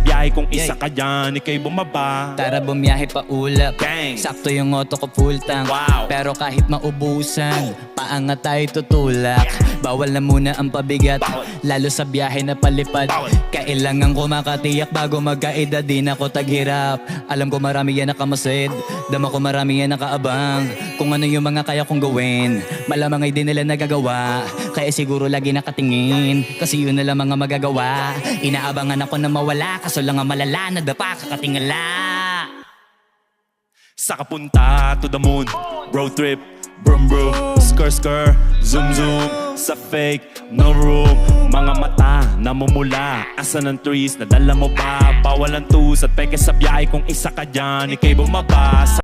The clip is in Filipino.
biyahe kung isa ka dyan, ika'y bumaba. Tara bumiyahe pa ulap, Gang. sakto yung auto ko full tank. Wow. Pero kahit maubusan, paangat tayo tutulak. Bawal na muna ang pabigat, lalo sa biyahe na palipad. Kailangan ko makatiyak bago magkaedad, di na ko taghirap. Alam ko marami yan nakamasid, dama ko marami yan nakaabang. Kung ano yung mga kaya kong gawin, malamang ay di nila nagagawa. Kaya siguro lagi nakatingin, kasi yun na lang mga magagawa. Inaabangan ako na mawala, kaso lang ang malala, nadapa kakatingala. Sa kapunta to the moon, road trip, brum brum, skr skr, zoom zoom. Sa fake, no room. Mga mata, namumula. Asa ng trees, nadala mo ba? Bawal ang tus at peke sa biyahe kung isa ka dyan, ika'y bumaba. Sa